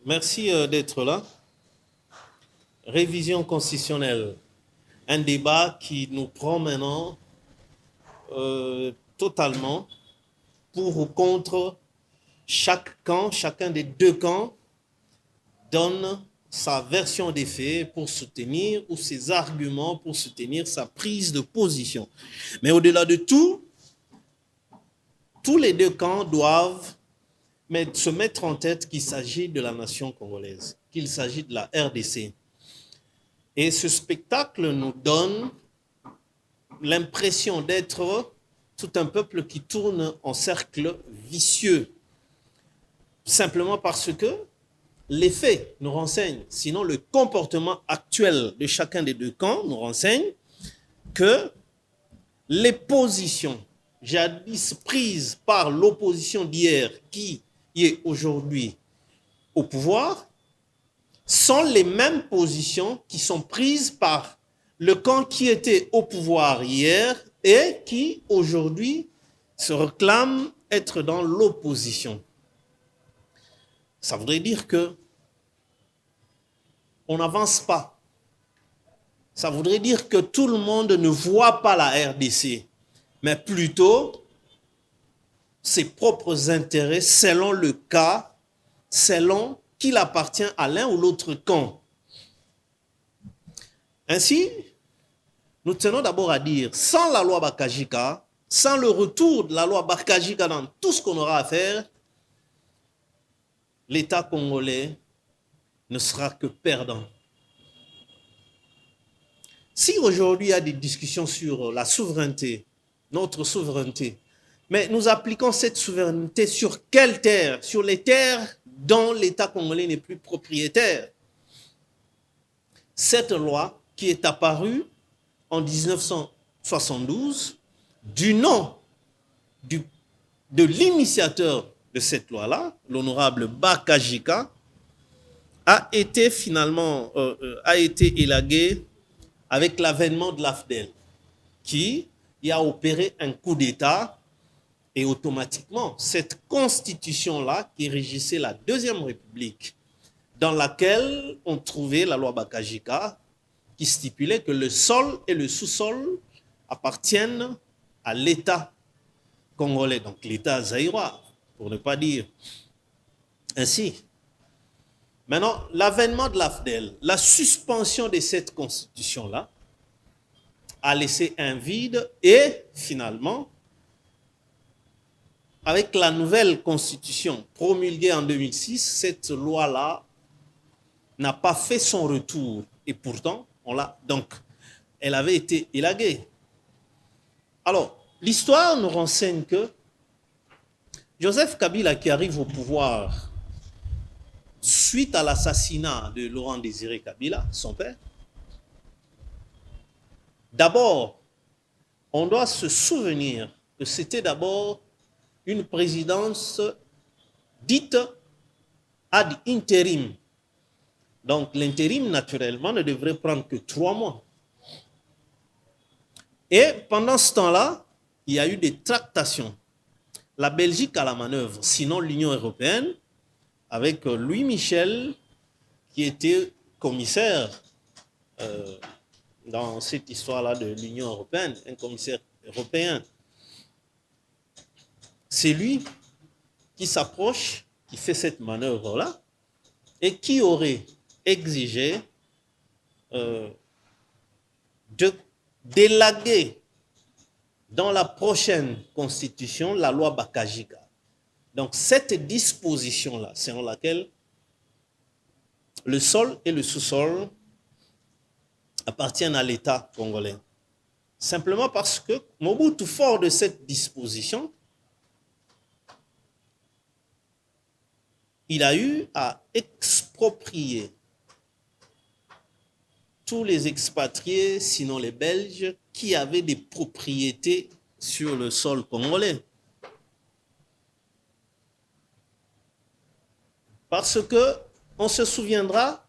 Merci d'être là. Révision constitutionnelle, un débat qui nous prend maintenant totalement pour ou contre. Chaque camp, chacun des deux camps donne sa version des faits pour soutenir ou ses arguments pour soutenir sa prise de position. Mais au-delà de tout, tous les deux camps doivent se mettre en tête qu'il s'agit de la nation congolaise, qu'il s'agit de la RDC. Et ce spectacle nous donne l'impression d'être tout un peuple qui tourne en cercle vicieux, simplement parce que les faits nous renseignent, sinon le comportement actuel de chacun des deux camps nous renseigne que les positions jadis prises par l'opposition d'hier qui est aujourd'hui au pouvoir sont les mêmes positions qui sont prises par le camp qui était au pouvoir hier et qui aujourd'hui se réclame être dans l'opposition. Ça voudrait dire que on n'avance pas. Ça voudrait dire que tout le monde ne voit pas la RDC, mais plutôt ses propres intérêts selon le cas, selon qu'il appartient à l'un ou l'autre camp. Ainsi, nous tenons d'abord à dire, sans la loi Bakajika, sans le retour de la loi Bakajika dans tout ce qu'on aura à faire, l'État congolais ne sera que perdant. Si aujourd'hui il y a des discussions sur la souveraineté, notre souveraineté, mais nous appliquons cette souveraineté sur quelles terres? Sur les terres dont l'État congolais n'est plus propriétaire. Cette loi qui est apparue en 1972, du nom de l'initiateur de cette loi-là, l'honorable Bakajika, a été finalement élaguée avec l'avènement de l'AFDEL, qui y a opéré un coup d'État. Et automatiquement, cette constitution-là qui régissait la Deuxième République, dans laquelle on trouvait la loi Bakajika, qui stipulait que le sol et le sous-sol appartiennent à l'État congolais, donc l'État zaïrois, pour ne pas dire ainsi. Maintenant, l'avènement de l'AFDEL, la suspension de cette constitution-là, a laissé un vide et finalement, avec la nouvelle constitution promulguée en 2006, cette loi-là n'a pas fait son retour. Et pourtant, elle avait été élaguée. Alors, l'histoire nous renseigne que Joseph Kabila, qui arrive au pouvoir suite à l'assassinat de Laurent Désiré Kabila, son père, d'abord, on doit se souvenir que c'était d'abord une présidence dite ad interim. Donc l'intérim, naturellement, ne devrait prendre que 3 mois. Et pendant ce temps-là, il y a eu des tractations. La Belgique a la manœuvre, sinon l'Union européenne, avec Louis Michel, qui était commissaire dans cette histoire-là de l'Union européenne, un commissaire européen. C'est lui qui s'approche, qui fait cette manœuvre-là, et qui aurait exigé d'élaguer dans la prochaine constitution la loi Bakajika. Donc cette disposition-là, selon laquelle le sol et le sous-sol appartiennent à l'État congolais. Simplement parce que Mobutu, fort de cette disposition, il a eu à exproprier tous les expatriés, sinon les Belges, qui avaient des propriétés sur le sol congolais. Parce que on se souviendra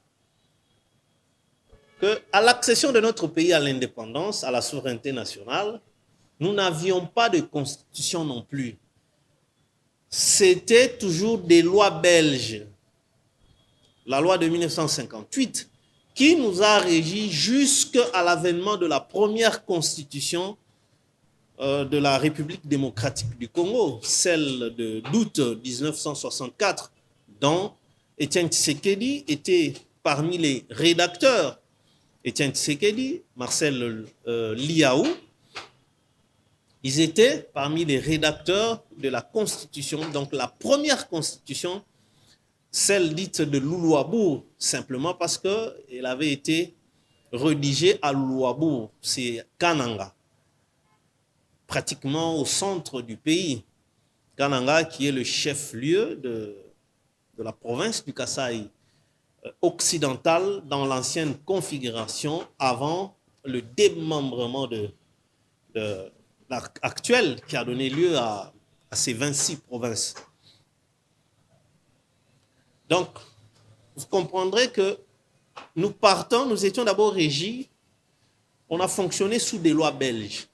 qu'à l'accession de notre pays à l'indépendance, à la souveraineté nationale, nous n'avions pas de constitution non plus. C'était toujours des lois belges. la loi de 1958, qui nous a régis jusqu'à l'avènement de la première constitution de la République démocratique du Congo, celle d'août 1964, dont Étienne Tshisekedi était parmi les rédacteurs. Étienne Tshisekedi, Marcel Liaou, ils étaient parmi les rédacteurs de la Constitution, donc la première Constitution, celle dite de Loulouabourg, simplement parce qu'elle avait été rédigée à Loulouabourg, c'est Kananga, pratiquement au centre du pays. Kananga qui est le chef-lieu de la province du Kasaï occidental dans l'ancienne configuration avant le démembrement actuel qui a donné lieu à ces 26 provinces. Donc, vous comprendrez que nous étions d'abord régis, on a fonctionné sous des lois belges.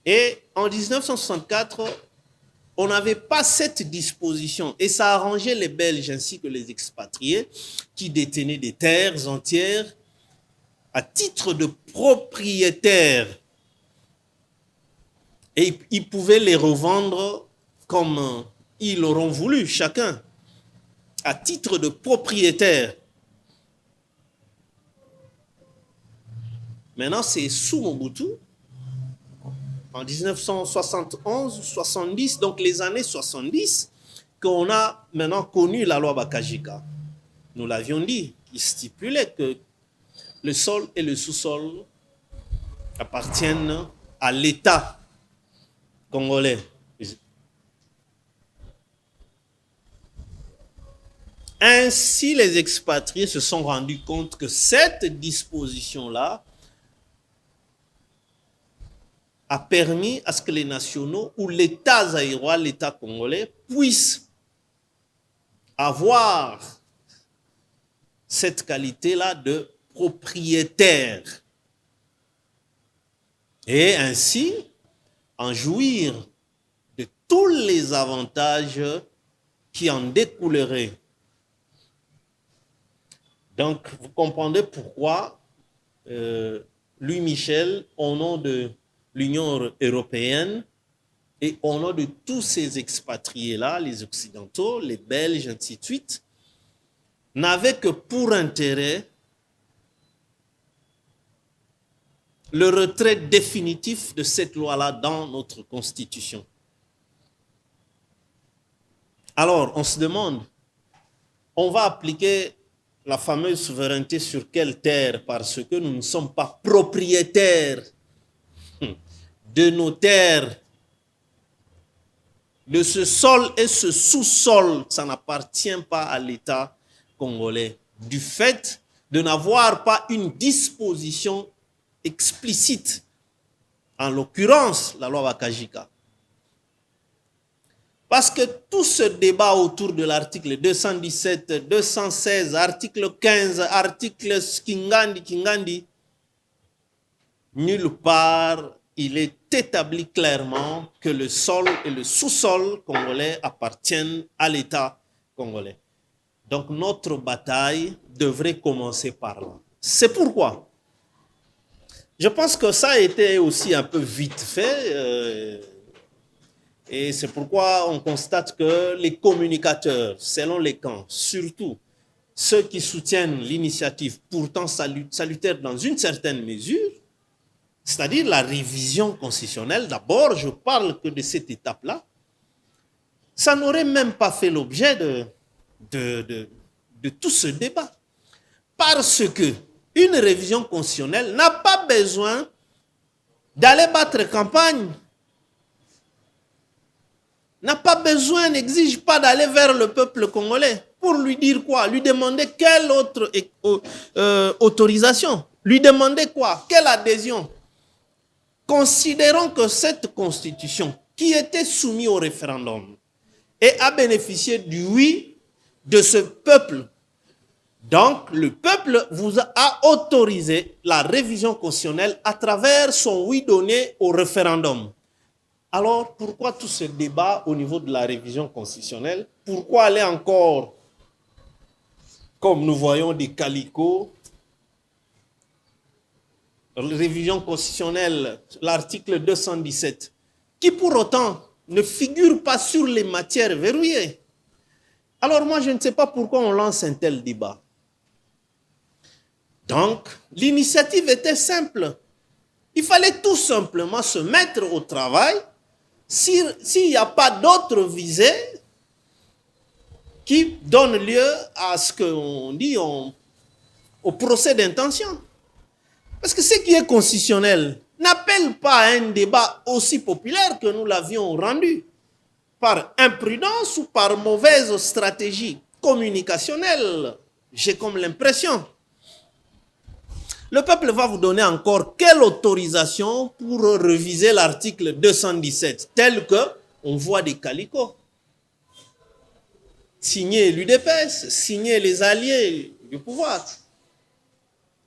Et en 1964, on n'avait pas cette disposition et ça arrangeait les Belges ainsi que les expatriés qui détenaient des terres entières à titre de propriétaires. Et ils pouvaient les revendre comme ils l'auront voulu, chacun, à titre de propriétaire. Maintenant, c'est sous Mobutu, en 1971-70, donc les années 70, qu'on a maintenant connu la loi Bakajika. Nous l'avions dit, qui stipulait que le sol et le sous-sol appartiennent à l'État congolais. Ainsi, les expatriés se sont rendus compte que cette disposition-là a permis à ce que les nationaux ou l'État zaïrois, l'État congolais, puissent avoir cette qualité-là de propriétaire et ainsi en jouir de tous les avantages qui en découleraient. Donc, vous comprendrez pourquoi Louis Michel, au nom de l'Union européenne et au nom de tous ces expatriés-là, les Occidentaux, les Belges, ainsi de suite, n'avait que pour intérêt le retrait définitif de cette loi-là dans notre Constitution. Alors, on se demande, on va appliquer la fameuse souveraineté sur quelle terre? Parce que nous ne sommes pas propriétaires de nos terres, de ce sol et ce sous-sol, ça n'appartient pas à l'État congolais, du fait de n'avoir pas une disposition explicite, en l'occurrence la loi Bakajika. Parce que tout ce débat autour de l'article 217, 216, article 15, article Kingandi, nulle part il est établi clairement que le sol et le sous-sol congolais appartiennent à l'État congolais. Donc notre bataille devrait commencer par là. C'est pourquoi je pense que ça a été aussi un peu vite fait et c'est pourquoi on constate que les communicateurs, selon les camps, surtout ceux qui soutiennent l'initiative pourtant salutaire dans une certaine mesure, c'est-à-dire la révision constitutionnelle, d'abord je parle que de cette étape-là, ça n'aurait même pas fait l'objet de tout ce débat. Parce que une révision constitutionnelle n'a pas besoin d'aller battre campagne, n'a pas besoin, n'exige pas d'aller vers le peuple congolais pour lui dire quoi, lui demander quelle autre autorisation, lui demander quoi, quelle adhésion. Considérons que cette constitution qui était soumise au référendum et a bénéficié du oui de ce peuple, donc le peuple vous a autorisé la révision constitutionnelle à travers son oui donné au référendum. Alors, pourquoi tout ce débat au niveau de la révision constitutionnelle? Pourquoi aller encore, comme nous voyons des calicots, révision constitutionnelle, l'article 217, qui pour autant ne figure pas sur les matières verrouillées. Alors moi, je ne sais pas pourquoi on lance un tel débat. Donc, l'initiative était simple. Il fallait tout simplement se mettre au travail. S'il n'y a pas d'autres visées qui donnent lieu à ce qu'on dit au procès d'intention. Parce que ce qui est constitutionnel n'appelle pas à un débat aussi populaire que nous l'avions rendu. Par imprudence ou par mauvaise stratégie communicationnelle, j'ai comme l'impression. Le peuple va vous donner encore quelle autorisation pour reviser l'article 217, tel que on voit des calicots. Signer l'UDPS, signer les alliés du pouvoir.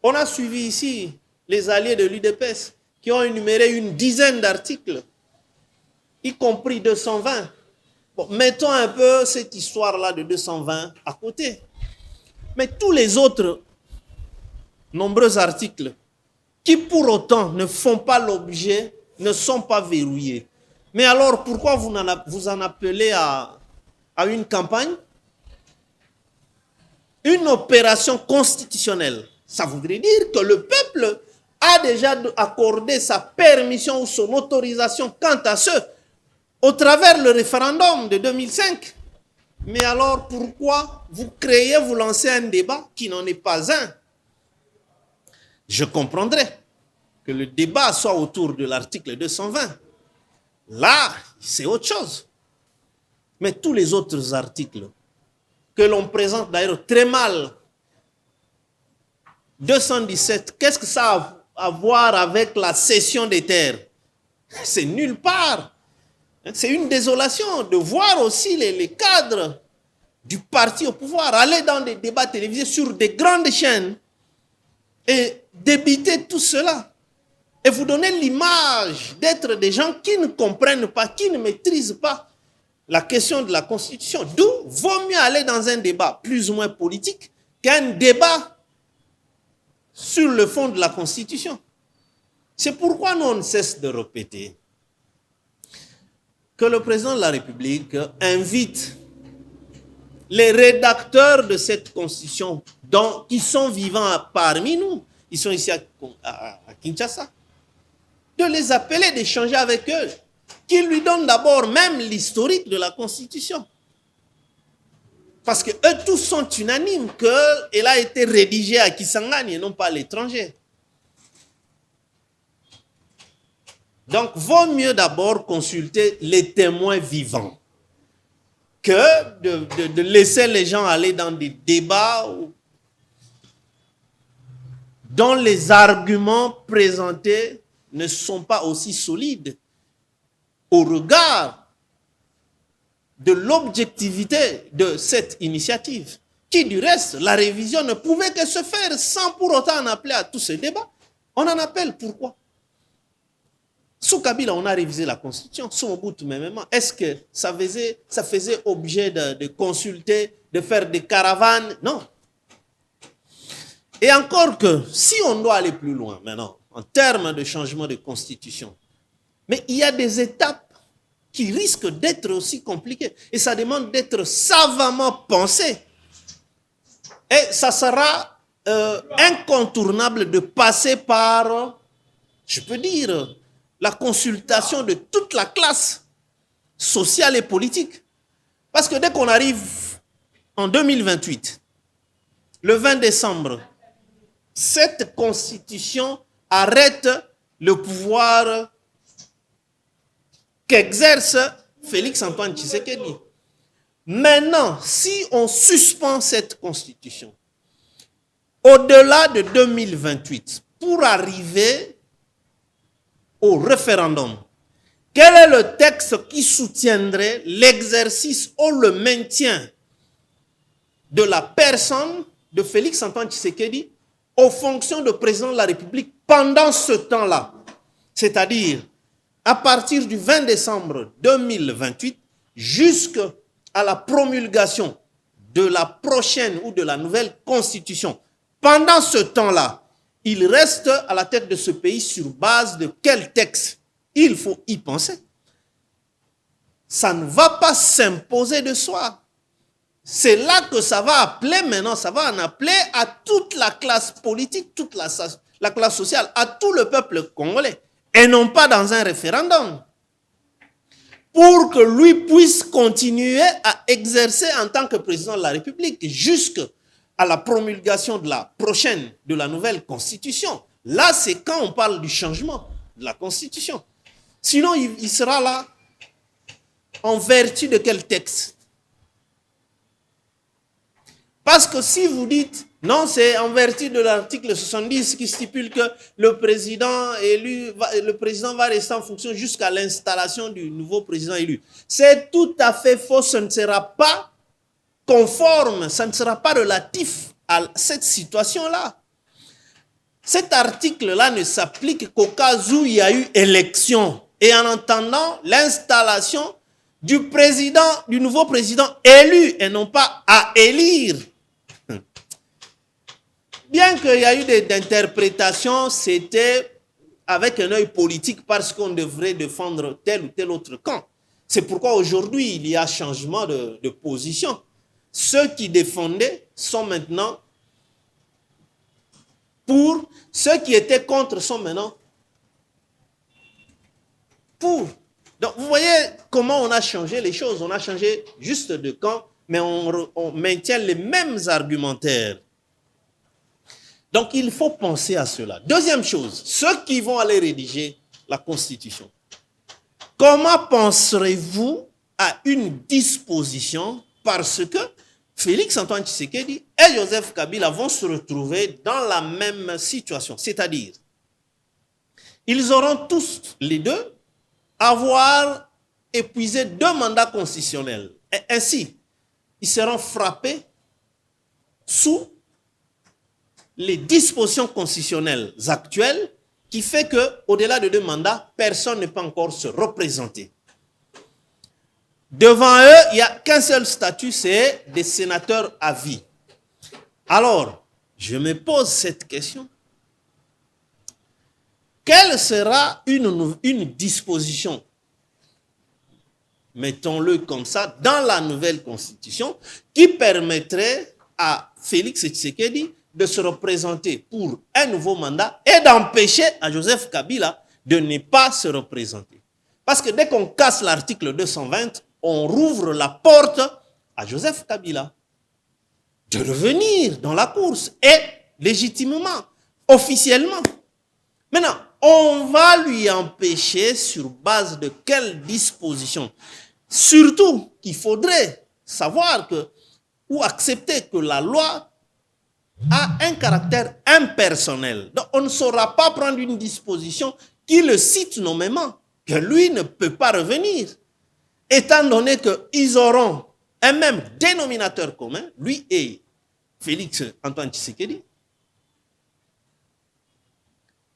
On a suivi ici les alliés de l'UDPS qui ont énuméré une dizaine d'articles, y compris 220. Bon, mettons un peu cette histoire-là de 220 à côté. Mais tous les autres nombreux articles qui pour autant ne font pas l'objet, ne sont pas verrouillés. Mais alors pourquoi vous en appelez à une campagne? Une opération constitutionnelle. Ça voudrait dire que le peuple a déjà accordé sa permission ou son autorisation quant à ce, au travers le référendum de 2005. Mais alors pourquoi vous lancez un débat qui n'en est pas un? Je comprendrais que le débat soit autour de l'article 220. Là, c'est autre chose. Mais tous les autres articles que l'on présente d'ailleurs très mal, 217, qu'est-ce que ça a à voir avec la cession des terres? C'est nulle part. C'est une désolation de voir aussi les cadres du parti au pouvoir aller dans des débats télévisés sur des grandes chaînes et débiter tout cela. Et vous donner l'image d'être des gens qui ne comprennent pas, qui ne maîtrisent pas la question de la Constitution. D'où vaut mieux aller dans un débat plus ou moins politique qu'un débat sur le fond de la Constitution. C'est pourquoi nous on ne cesse de répéter que le président de la République invite les rédacteurs de cette Constitution qui sont vivants parmi nous, ils sont ici à Kinshasa, de les appeler, d'échanger avec eux, qu'ils lui donnent d'abord même l'historique de la Constitution. Parce que eux tous sont unanimes qu'elle a été rédigée à Kisangani et non pas à l'étranger. Donc, vaut mieux d'abord consulter les témoins vivants que de laisser les gens aller dans des débats dont les arguments présentés ne sont pas aussi solides au regard de l'objectivité de cette initiative, qui du reste, la révision ne pouvait que se faire sans pour autant en appeler à tous ces débats. On en appelle pourquoi? Sous Kabila, on a révisé la Constitution. Sous Mobutu, même. Est-ce que ça faisait objet de consulter, de faire des caravanes? Non. Et encore que, si on doit aller plus loin maintenant, en termes de changement de Constitution, mais il y a des étapes qui risquent d'être aussi compliquées. Et ça demande d'être savamment pensé. Et ça sera incontournable de passer par, je peux dire, la consultation de toute la classe sociale et politique. Parce que dès qu'on arrive en 2028, le 20 décembre, cette constitution arrête le pouvoir qu'exerce Félix-Antoine Tshisekedi. Maintenant, si on suspend cette constitution, au-delà de 2028, pour arriver au référendum, quel est le texte qui soutiendrait l'exercice ou le maintien de la personne de Félix-Antoine Tshisekedi aux fonctions de président de la République pendant ce temps-là? C'est-à-dire à partir du 20 décembre 2028 jusqu'à la promulgation de la prochaine ou de la nouvelle constitution. Pendant ce temps-là, il reste à la tête de ce pays sur base de quel texte? Il faut y penser. Ça ne va pas s'imposer de soi. C'est là que ça va appeler maintenant, ça va en appeler à toute la classe politique, toute la classe sociale, à tout le peuple congolais, et non pas dans un référendum, pour que lui puisse continuer à exercer en tant que président de la République jusqu'à la promulgation de la prochaine, de la nouvelle constitution. Là, c'est quand on parle du changement de la constitution. Sinon, il sera là en vertu de quel texte? Parce que si vous dites, non, c'est en vertu de l'article 70 qui stipule que le président élu, le président va rester en fonction jusqu'à l'installation du nouveau président élu. C'est tout à fait faux, ce ne sera pas conforme, ça ne sera pas relatif à cette situation-là. Cet article-là ne s'applique qu'au cas où il y a eu élection et en attendant l'installation du président, du nouveau président élu et non pas à élire. Bien qu'il y a eu des interprétations, c'était avec un œil politique parce qu'on devrait défendre tel ou tel autre camp. C'est pourquoi aujourd'hui, il y a changement de position. Ceux qui défendaient sont maintenant pour, ceux qui étaient contre sont maintenant pour. Donc, vous voyez comment on a changé les choses. On a changé juste de camp, mais on maintient les mêmes argumentaires. Donc, il faut penser à cela. Deuxième chose, ceux qui vont aller rédiger la Constitution. Comment penserez-vous à une disposition parce que Félix-Antoine Tshisekedi et Joseph Kabila vont se retrouver dans la même situation, c'est-à-dire, ils auront tous les deux avoir épuisé 2 mandats constitutionnels. Et ainsi, ils seront frappés sous les dispositions constitutionnelles actuelles qui fait qu'au-delà de 2 mandats, personne ne peut encore se représenter. Devant eux, il n'y a qu'un seul statut, c'est des sénateurs à vie. Alors, je me pose cette question. Quelle sera une disposition, mettons-le comme ça, dans la nouvelle constitution qui permettrait à Félix Tshisekedi de se représenter pour un nouveau mandat et d'empêcher à Joseph Kabila de ne pas se représenter. Parce que dès qu'on casse l'article 220, on rouvre la porte à Joseph Kabila de revenir dans la course et légitimement, officiellement. Maintenant, on va lui empêcher sur base de quelle disposition? Surtout qu'il faudrait savoir que ou accepter que la loi a un caractère impersonnel. Donc, on ne saura pas prendre une disposition qui le cite nommément, que lui ne peut pas revenir, étant donné qu'ils auront un même dénominateur commun, lui et Félix-Antoine Tshisekedi,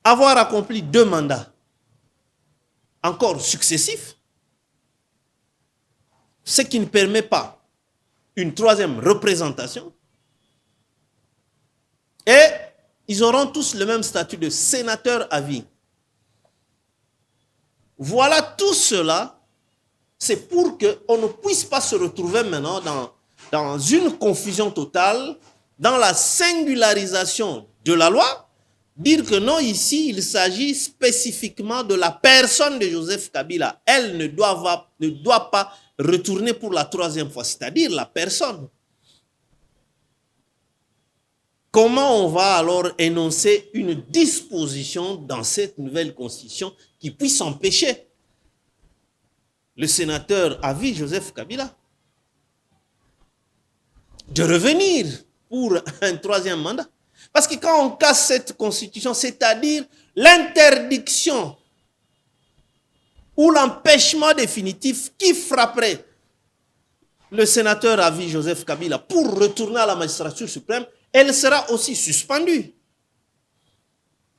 avoir accompli 2 mandats encore successifs, ce qui ne permet pas une 3e représentation, et ils auront tous le même statut de sénateur à vie. Voilà tout cela, c'est pour qu'on ne puisse pas se retrouver maintenant dans une confusion totale, dans la singularisation de la loi, dire que non, ici, il s'agit spécifiquement de la personne de Joseph Kabila. Elle ne doit pas retourner pour la 3e fois, c'est-à-dire la personne. Comment on va alors énoncer une disposition dans cette nouvelle constitution qui puisse empêcher le sénateur à vie, Joseph Kabila, de revenir pour un 3e mandat? Parce que quand on casse cette constitution, c'est-à-dire l'interdiction ou l'empêchement définitif qui frapperait le sénateur à vie, Joseph Kabila, pour retourner à la magistrature suprême, elle sera aussi suspendue.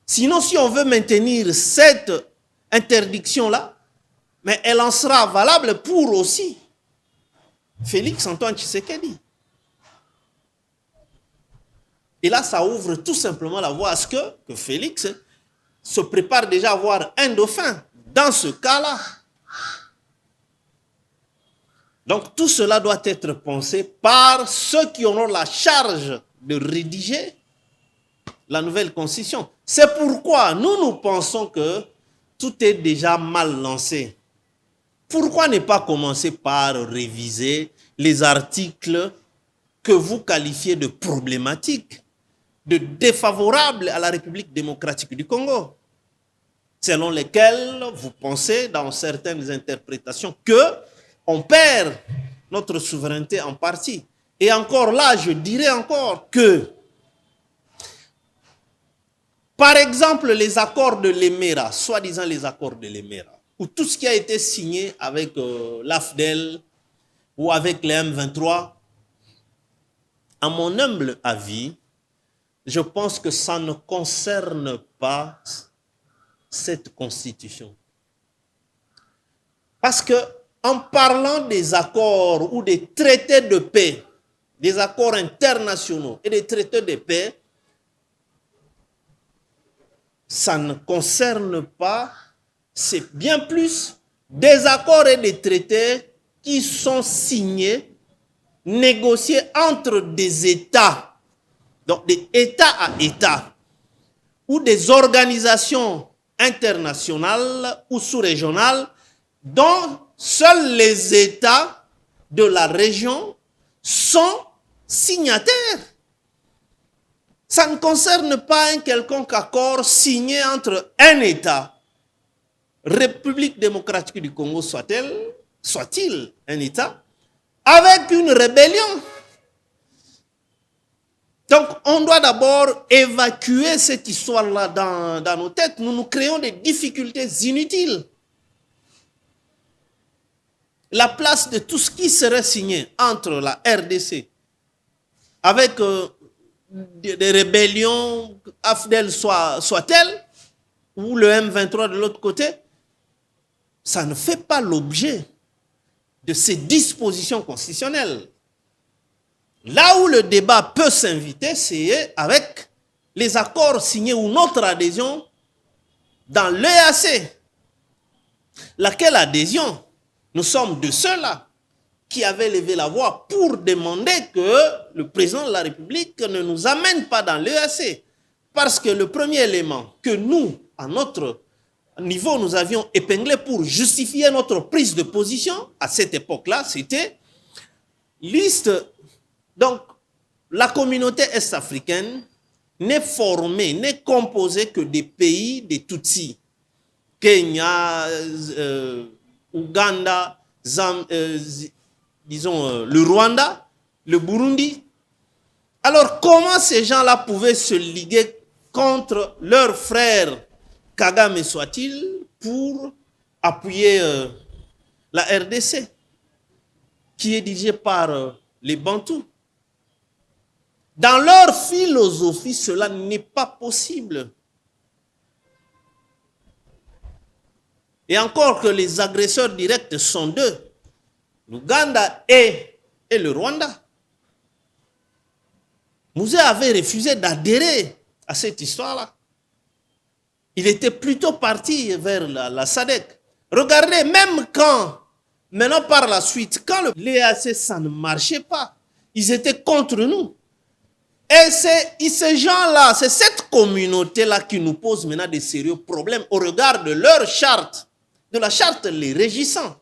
Sinon, si on veut maintenir cette interdiction-là, mais elle en sera valable pour aussi Félix Antoine Tshisekedi. Et là, ça ouvre tout simplement la voie à ce que Félix se prépare déjà à avoir un dauphin dans ce cas-là. Donc tout cela doit être pensé par ceux qui auront la charge de rédiger la nouvelle constitution. C'est pourquoi nous pensons que tout est déjà mal lancé. Pourquoi ne pas commencer par réviser les articles que vous qualifiez de problématiques, de défavorables à la République démocratique du Congo, selon lesquels vous pensez, dans certaines interprétations, qu'on perd notre souveraineté en partie. Et encore là, je dirais encore que, par exemple, les accords de l'Emera, soi-disant les accords de l'Emera, ou tout ce qui a été signé avec l'AFDEL ou avec les M23, à mon humble avis, je pense que ça ne concerne pas cette constitution. Parce que en parlant des accords ou des traités de paix, des accords internationaux et des traités de paix, ça ne concerne pas, c'est bien plus des accords et des traités qui sont signés, négociés entre des États, donc des États à États, ou des organisations internationales ou sous-régionales dont seuls les États de la région sont signataires. Ça ne concerne pas un quelconque accord signé entre un État, République démocratique du Congo soit-il un État, avec une rébellion. Donc, on doit d'abord évacuer cette histoire-là dans nos têtes. Nous nous créons des difficultés inutiles. La place de tout ce qui serait signé entre la RDC avec des rébellions, AFDEL soit-elle, ou le M23 de l'autre côté, ça ne fait pas l'objet de ces dispositions constitutionnelles. Là où le débat peut s'inviter, c'est avec les accords signés ou notre adhésion dans l'EAC. Laquelle adhésion? Nous sommes de ceux-là qui avaient levé la voix pour demander que le président de la République ne nous amène pas dans l'EAC. Parce que le premier élément que nous, à notre niveau, nous avions épinglé pour justifier notre prise de position à cette époque-là, c'était liste. Donc, la communauté est-africaine n'est formée, n'est composée que des pays des Tutsis. Kenya, Ouganda, le Rwanda, le Burundi. Alors, comment ces gens-là pouvaient se liguer contre leurs frères Kagame soit-il pour appuyer la RDC, qui est dirigée par les Bantous? Dans leur philosophie, cela n'est pas possible. Et encore que les agresseurs directs sont deux, l'Ouganda et le Rwanda. Mouzé avait refusé d'adhérer à cette histoire-là. Il était plutôt parti vers la SADC. Regardez, même quand, maintenant par la suite, quand l'EAC, ça ne marchait pas, ils étaient contre nous. Et ces gens-là, c'est cette communauté-là qui nous pose maintenant des sérieux problèmes au regard de leur charte, de la charte les régissant.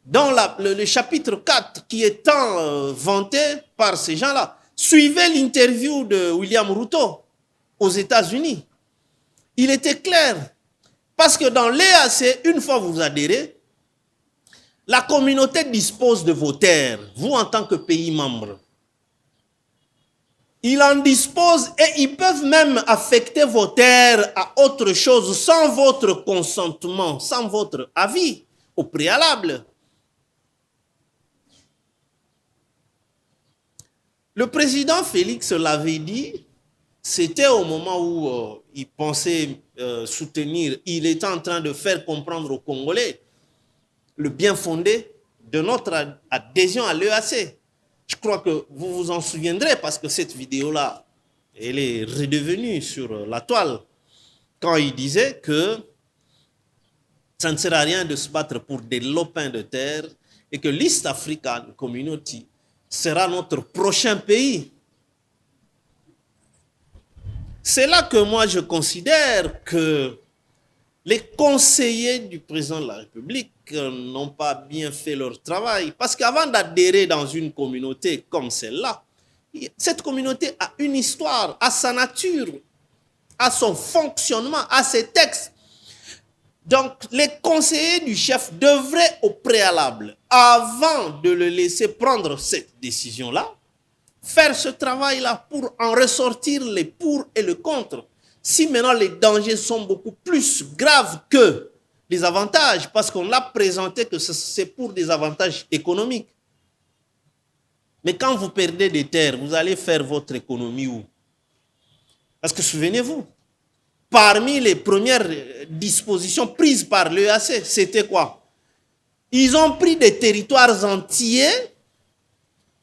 Dans le chapitre 4 qui est tant vanté par ces gens-là, suivez l'interview de William Ruto aux États-Unis. Il était clair, parce que dans l'EAC, une fois vous adhérez, la communauté dispose de vos terres, vous en tant que pays membre. Ils en disposent et ils peuvent même affecter vos terres à autre chose sans votre consentement, sans votre avis au préalable. Le président Félix l'avait dit, c'était au moment où il pensait soutenir, il était en train de faire comprendre aux Congolais le bien fondé de notre adhésion à l'EAC. Je crois que vous vous en souviendrez parce que cette vidéo-là, elle est redevenue sur la toile quand il disait que ça ne sert à rien de se battre pour des lopins de terre et que l'East African Community sera notre prochain pays. C'est là que moi je considère que les conseillers du président de la République n'ont pas bien fait leur travail. Parce qu'avant d'adhérer dans une communauté comme celle-là, cette communauté a une histoire, a sa nature, a son fonctionnement, a ses textes. Donc, les conseillers du chef devraient au préalable, avant de le laisser prendre cette décision-là, faire ce travail-là pour en ressortir les pour et le contre. Si maintenant les dangers sont beaucoup plus graves que les avantages, parce qu'on l'a présenté que c'est pour des avantages économiques. Mais quand vous perdez des terres, vous allez faire votre économie où? Parce que souvenez-vous, parmi les premières dispositions prises par l'EAC, c'était quoi? Ils ont pris des territoires entiers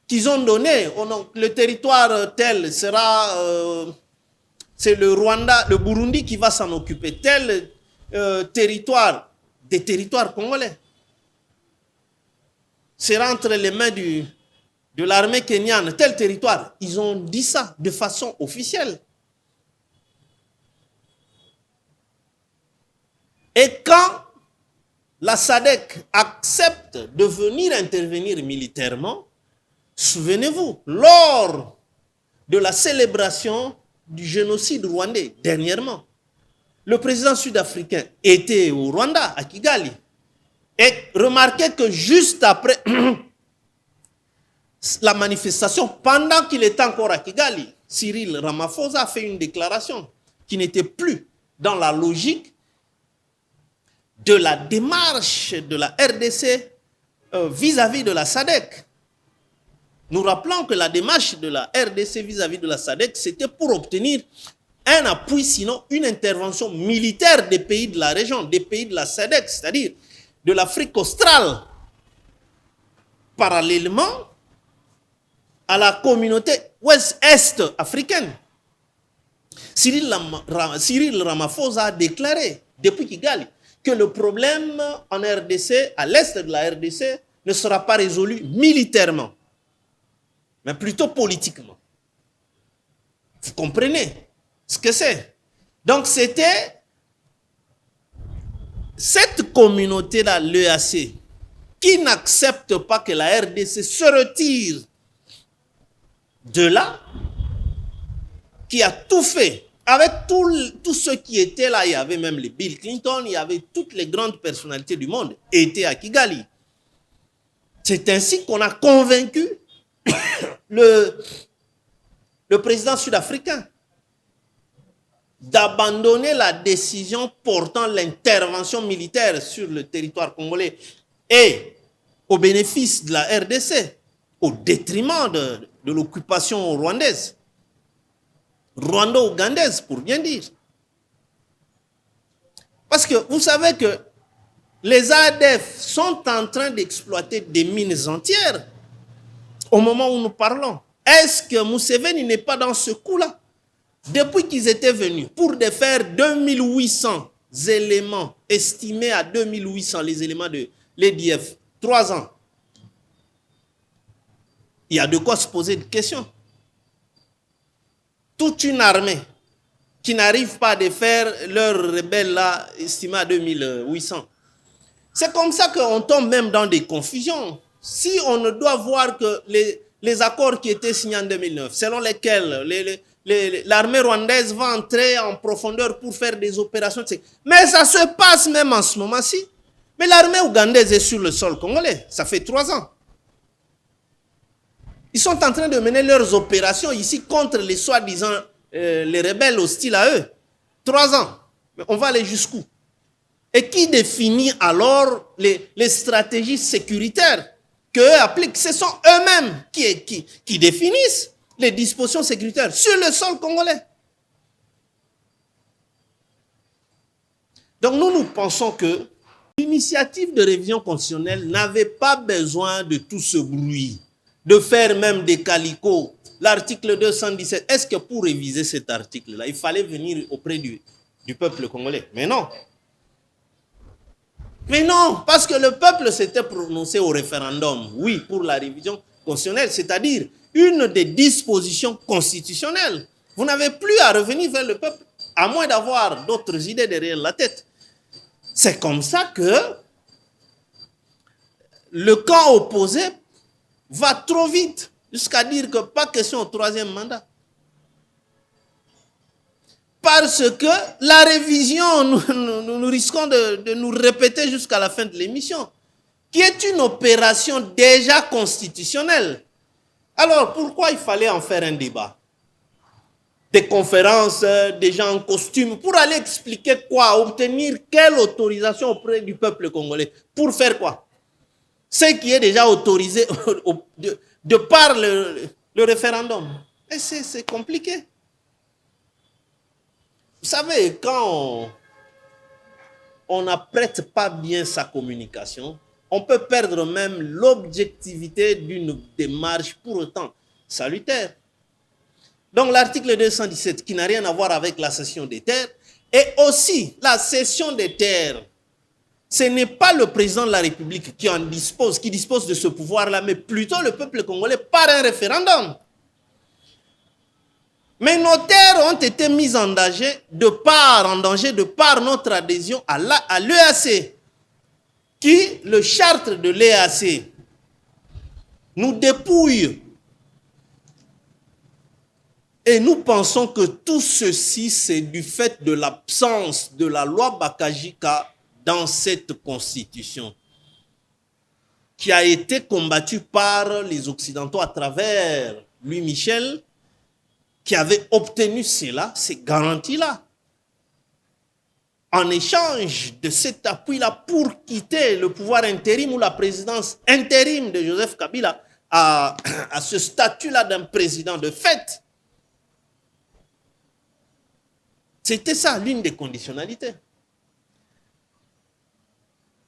qu'ils ont donnés. Le territoire tel sera... c'est le Rwanda, le Burundi qui va s'en occuper. Tel territoire, des territoires congolais, sera entre les mains de l'armée kenyane. Tel territoire, ils ont dit ça de façon officielle. Et quand la SADC accepte de venir intervenir militairement, souvenez-vous, lors de la célébration du génocide rwandais, dernièrement, le président sud-africain était au Rwanda, à Kigali. Et remarquez que juste après la manifestation, pendant qu'il était encore à Kigali, Cyril Ramaphosa a fait une déclaration qui n'était plus dans la logique de la démarche de la RDC vis-à-vis de la SADC. Nous rappelons que la démarche de la RDC vis-à-vis de la SADC, c'était pour obtenir un appui, sinon une intervention militaire des pays de la région, des pays de la SADC, c'est-à-dire de l'Afrique australe, parallèlement à la communauté ouest-est africaine. Cyril Ramaphosa a déclaré, depuis Kigali, que le problème en RDC, à l'est de la RDC, ne sera pas résolu militairement, mais plutôt politiquement. Vous comprenez ce que c'est? Donc c'était cette communauté-là, l'EAC, qui n'accepte pas que la RDC se retire de là, qui a tout fait. Avec tous ceux qui étaient là, il y avait même les Bill Clinton, il y avait toutes les grandes personnalités du monde, étaient à Kigali. C'est ainsi qu'on a convaincu le président sud-africain d'abandonner la décision portant l'intervention militaire sur le territoire congolais et au bénéfice de la RDC, au détriment de l'occupation rwandaise. Rwando-ougandaise, pour bien dire. Parce que vous savez que les ADF sont en train d'exploiter des mines entières au moment où nous parlons. Est-ce que Museveni n'est pas dans ce coup-là? Depuis qu'ils étaient venus pour défaire 2800 éléments, estimés à 2800 les éléments de l'EDF, 3 ans, il y a de quoi se poser des questions. Toute une armée qui n'arrive pas à défaire leurs rebelles là, estimés à 2800. C'est comme ça qu'on tombe même dans des confusions. Si on ne doit voir que les accords qui étaient signés en 2009, selon lesquels l'armée rwandaise va entrer en profondeur pour faire des opérations, mais ça se passe même en ce moment-ci. Mais l'armée ougandaise est sur le sol congolais. Ça fait 3 ans. Ils sont en train de mener leurs opérations ici contre les soi-disant les rebelles hostiles à eux. 3 ans. Mais on va aller jusqu'où? Et qui définit alors les stratégies sécuritaires qu'eux appliquent? Ce sont eux-mêmes qui définissent les dispositions sécuritaires sur le sol congolais. Donc nous pensons que L'initiative de révision constitutionnelle n'avait pas besoin de tout ce bruit, de faire même des calicots. L'article 217, est-ce que pour réviser cet article-là, il fallait venir auprès du peuple congolais? Mais non. Mais non, parce que le peuple s'était prononcé au référendum, oui, pour la révision constitutionnelle, c'est-à-dire une des dispositions constitutionnelles. Vous n'avez plus à revenir vers le peuple, à moins d'avoir d'autres idées derrière la tête. C'est comme ça que le camp opposé va trop vite, jusqu'à dire que pas question au troisième mandat. Parce que la révision, nous risquons de nous répéter jusqu'à la fin de l'émission, qui est une opération déjà constitutionnelle. Alors, pourquoi il fallait en faire un débat? Des conférences, des gens en costume, pour aller expliquer quoi? Obtenir quelle autorisation auprès du peuple congolais? Pour faire quoi? Ce qui est déjà autorisé de par le référendum. Et c'est compliqué. Vous savez, quand on n'apprête pas bien sa communication, on peut perdre même l'objectivité d'une démarche pour autant salutaire. Donc l'article 217, qui n'a rien à voir avec la cession des terres, et aussi la cession des terres, ce n'est pas le président de la République qui dispose de ce pouvoir-là, mais plutôt le peuple congolais par un référendum. Mais nos terres ont été mises en danger de par notre adhésion à l'EAC, qui, le charte de l'EAC, nous dépouille. Et nous pensons que tout ceci, c'est du fait de l'absence de la loi Bakajika dans cette constitution, qui a été combattue par les Occidentaux à travers Louis Michel, qui avait obtenu cela, ces garanties-là, en échange de cet appui-là pour quitter le pouvoir intérim ou la présidence intérim de Joseph Kabila à ce statut-là d'un président de fait. C'était ça, l'une des conditionnalités.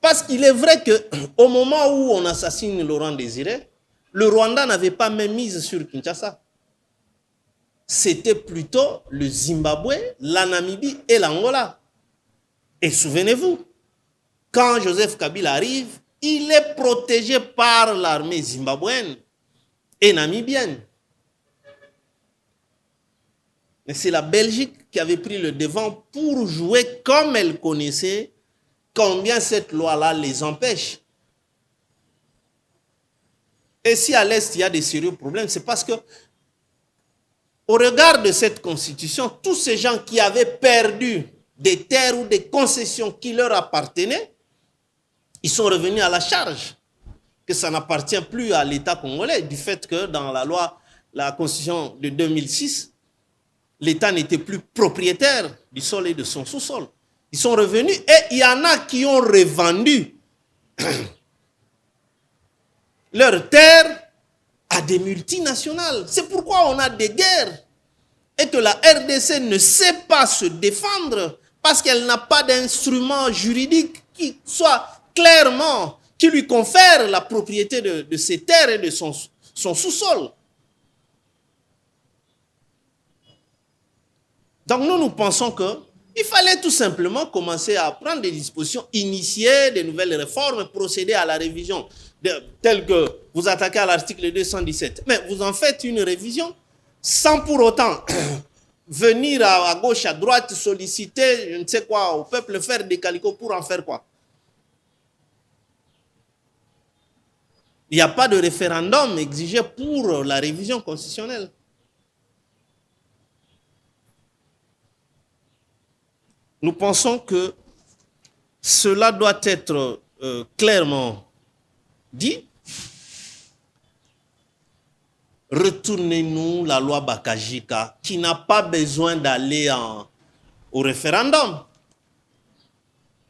Parce qu'il est vrai qu'au moment où on assassine Laurent Désiré, le Rwanda n'avait pas même mise sur Kinshasa. C'était plutôt le Zimbabwe, la Namibie et l'Angola. Et souvenez-vous, quand Joseph Kabila arrive, il est protégé par l'armée zimbabwéenne et namibienne. Mais c'est la Belgique qui avait pris le devant pour jouer comme elle connaissait combien cette loi-là les empêche. Et si à l'Est, il y a des sérieux problèmes, c'est parce que, au regard de cette constitution, tous ces gens qui avaient perdu des terres ou des concessions qui leur appartenaient, ils sont revenus à la charge, que ça n'appartient plus à l'État congolais, du fait que dans la loi, la constitution de 2006, l'État n'était plus propriétaire du sol et de son sous-sol. Ils sont revenus et il y en a qui ont revendu leurs terres à des multinationales. C'est pourquoi on a des guerres et que la RDC ne sait pas se défendre parce qu'elle n'a pas d'instrument juridique qui soit clairement, qui lui confère la propriété de ses terres et de son sous-sol. Donc nous pensons qu'il fallait tout simplement commencer à prendre des dispositions, initier des nouvelles réformes, procéder à la révision, telle que vous attaquez à l'article 217. Mais vous en faites une révision sans pour autant venir à gauche, à droite, solliciter, je ne sais quoi, au peuple, faire des calicots pour en faire quoi? Il n'y a pas de référendum exigé pour la révision constitutionnelle. Nous pensons que cela doit être clairement dit. Retournez-nous la loi Bakajika qui n'a pas besoin d'aller au référendum.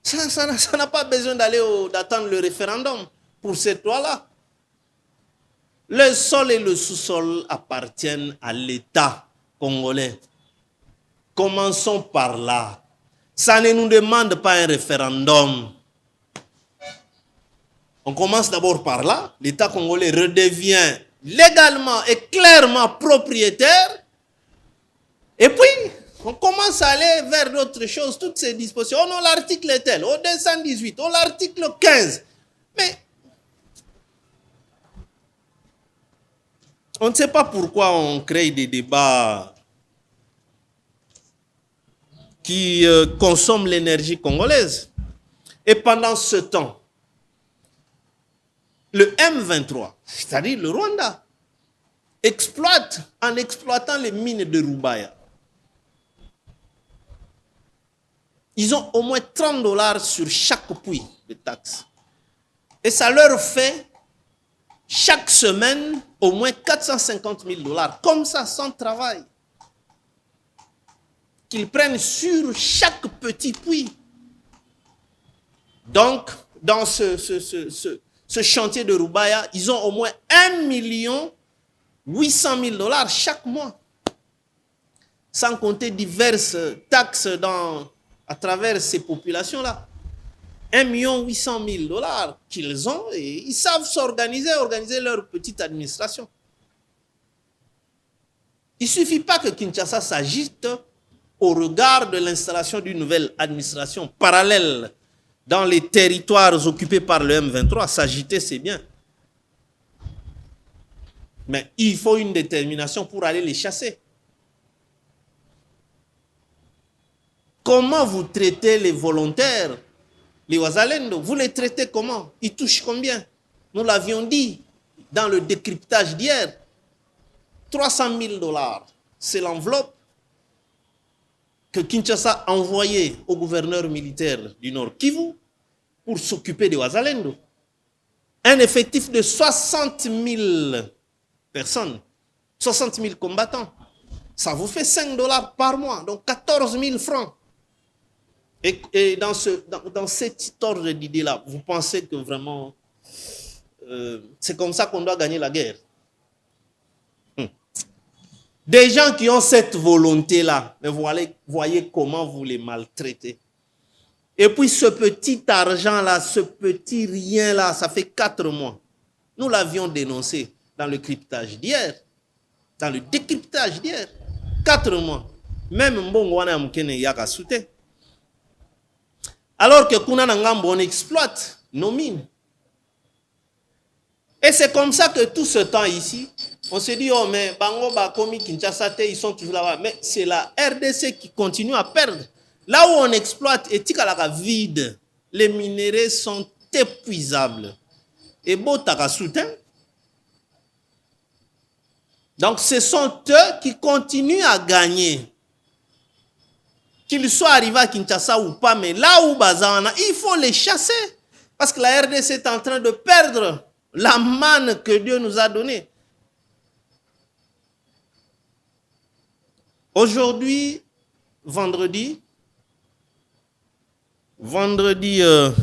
Ça n'a pas besoin d'attendre le référendum pour cette loi-là. Le sol et le sous-sol appartiennent à l'État congolais. Commençons par là. Ça ne nous demande pas un référendum. On commence d'abord par là. L'État congolais redevient légalement et clairement propriétaire. Et puis, on commence à aller vers d'autres choses, toutes ces dispositions. Oh non, l'article est tel, au 218, oh l'article 15. Mais on ne sait pas pourquoi on crée des débats qui consomment l'énergie congolaise. Et pendant ce temps, le M23, c'est-à-dire le Rwanda, exploite en exploitant les mines de Rubaya. Ils ont au moins 30 $ sur chaque puits de taxes. Et ça leur fait chaque semaine au moins 450 000 $, comme ça, sans travail, qu'ils prennent sur chaque petit puits. Donc, dans ce chantier de Rubaya, ils ont au moins 1 800 000 $ chaque mois, sans compter diverses taxes à travers ces populations-là. 1 800 000 $ qu'ils ont et ils savent s'organiser, organiser leur petite administration. Il ne suffit pas que Kinshasa s'agite au regard de l'installation d'une nouvelle administration parallèle dans les territoires occupés par le M23. S'agiter, c'est bien. Mais il faut une détermination pour aller les chasser. Comment vous traitez les volontaires, les Wazalendo? Vous les traitez comment? Ils touchent combien? Nous l'avions dit dans le décryptage d'hier. 300 000 $. C'est l'enveloppe que Kinshasa a envoyée au gouverneur militaire du Nord Kivu pour s'occuper des Wazalendo. Un effectif de 60 000 personnes, 60 000 combattants. Ça vous fait 5 $ par mois, donc 14 000 francs. Et dans cet ordre d'idée-là, vous pensez que vraiment, c'est comme ça qu'on doit gagner la guerre? Des gens qui ont cette volonté-là, mais voyez comment vous les maltraitez. Et puis ce petit argent-là, ce petit rien-là, ça fait 4 mois. Nous l'avions dénoncé dans le cryptage d'hier, dans le décryptage d'hier. 4 mois. Même Mbongwana Mkene Yaka Soute. Alors que Kuna Nangambo, on exploite nos mines. Et c'est comme ça que tout ce temps ici, on se dit, oh mais Bango, Bakomi, Kinshasa, ils sont toujours là-bas. Mais c'est la RDC qui continue à perdre. Là où on exploite, et Tikalaka vide, les minéraux sont épuisables. Et Botaka soutient. Donc ce sont eux qui continuent à gagner. Qu'ils soient arrivés à Kinshasa ou pas, mais là où Bazana, il faut les chasser. Parce que la RDC est en train de perdre la manne que Dieu nous a donnée. Aujourd'hui, vendredi 22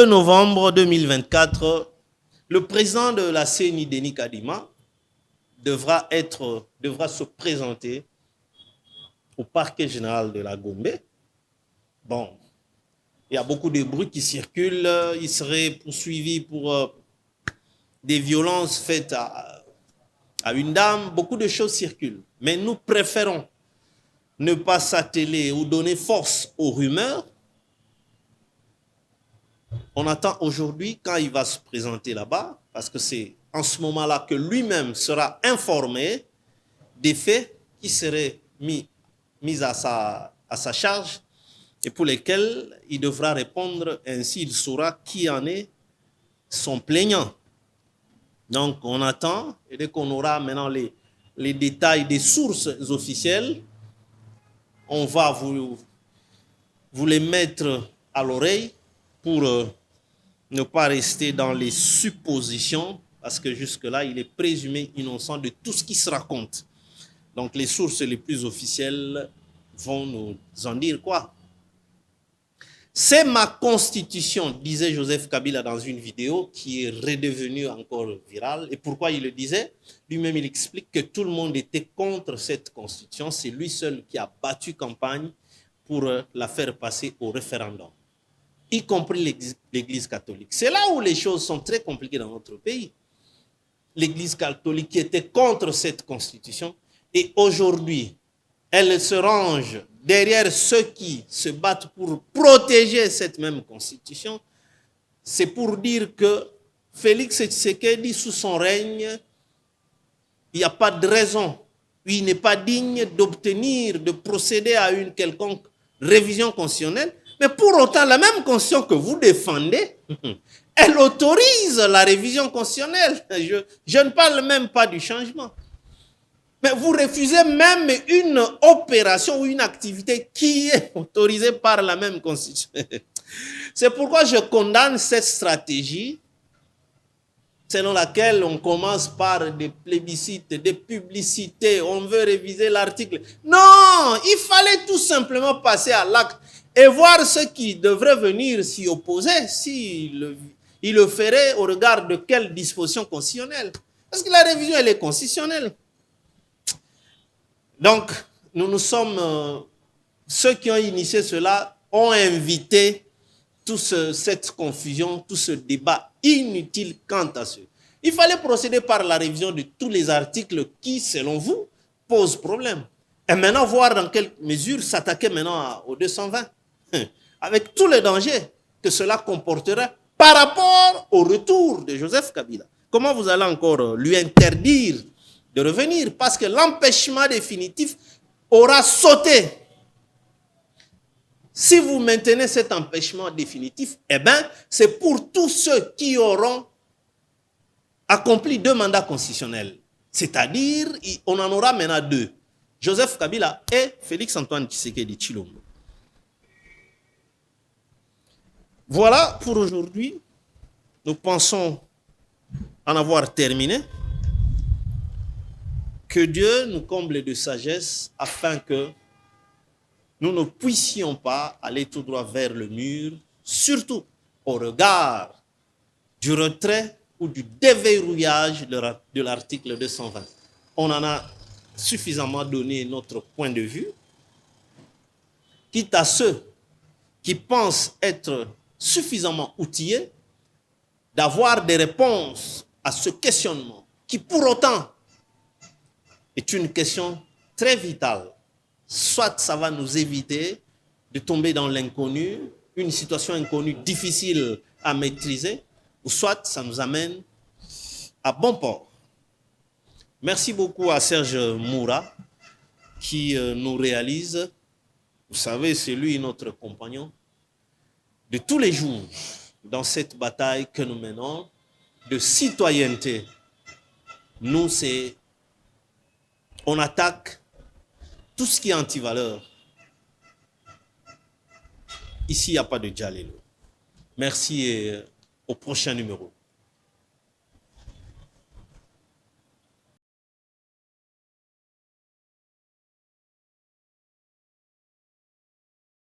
novembre 2024, le président de la CENI, Denis Kadima, devra se présenter au parquet général de la Gombe. Bon, il y a beaucoup de bruits qui circulent. Il serait poursuivi pour des violences faites à une dame. Beaucoup de choses circulent. Mais nous préférons ne pas s'atteler ou donner force aux rumeurs. On attend aujourd'hui quand il va se présenter là-bas, parce que c'est en ce moment-là que lui-même sera informé des faits qui seraient mis à sa charge et pour lesquels il devra répondre. Ainsi, il saura qui en est son plaignant. Donc, on attend, et dès qu'on aura maintenant les détails des sources officielles, on va vous les mettre à l'oreille pour ne pas rester dans les suppositions, parce que jusque-là, il est présumé innocent de tout ce qui se raconte. Donc, les sources les plus officielles vont nous en dire quoi? C'est ma constitution, disait Joseph Kabila dans une vidéo qui est redevenue encore virale. Et pourquoi il le disait? Lui-même, il explique que tout le monde était contre cette constitution. C'est lui seul qui a battu campagne pour la faire passer au référendum. y compris l'Église catholique. C'est là où les choses sont très compliquées dans notre pays. L'Église catholique qui était contre cette constitution, et aujourd'hui, elle se range derrière ceux qui se battent pour protéger cette même constitution. C'est pour dire que Félix Tshisekedi, sous son règne, il n'y a pas de raison. Il n'est pas digne d'obtenir, de procéder à une quelconque révision constitutionnelle. Mais pour autant, la même constitution que vous défendez, elle autorise la révision constitutionnelle. Je ne parle même pas du changement. Mais vous refusez même une opération ou une activité qui est autorisée par la même constitution. C'est pourquoi je condamne cette stratégie selon laquelle on commence par des plébiscites, des publicités, on veut réviser l'article. Non, il fallait tout simplement passer à l'acte et voir ceux qui devraient venir s'y opposer, s'ils le feraient au regard de quelle disposition constitutionnelle. Parce que la révision, elle est constitutionnelle. Donc, nous sommes, ceux qui ont initié cela ont invité toute cette confusion, tout ce débat inutile quant à ce. Il fallait procéder par la révision de tous les articles qui, selon vous, posent problème. Et maintenant, voir dans quelle mesure s'attaquer maintenant au 220, avec tous les dangers que cela comporterait par rapport au retour de Joseph Kabila. Comment vous allez encore lui interdire de revenir? Parce que l'empêchement définitif aura sauté. Si vous maintenez cet empêchement définitif, eh bien, c'est pour tous ceux qui auront accompli 2 mandats constitutionnels. C'est-à-dire, on en aura maintenant 2. Joseph Kabila et Félix-Antoine Tshisekedi Tshilombo. Voilà pour aujourd'hui. Nous pensons en avoir terminé. Que Dieu nous comble de sagesse afin que nous ne puissions pas aller tout droit vers le mur, surtout au regard du retrait ou du déverrouillage de l'article 220. On en a suffisamment donné notre point de vue, quitte à ceux qui pensent être suffisamment outillés d'avoir des réponses à ce questionnement, qui pour autant est une question très vitale. Soit ça va nous éviter de tomber dans l'inconnu, une situation inconnue difficile à maîtriser, ou soit ça nous amène à bon port. Merci beaucoup à Serge Moura qui nous réalise, vous savez, c'est lui notre compagnon, de tous les jours dans cette bataille que nous menons de citoyenneté. Nous, c'est on attaque tout ce qui est anti-valeur. Ici, il n'y a pas de Djalelo. Merci et au prochain numéro.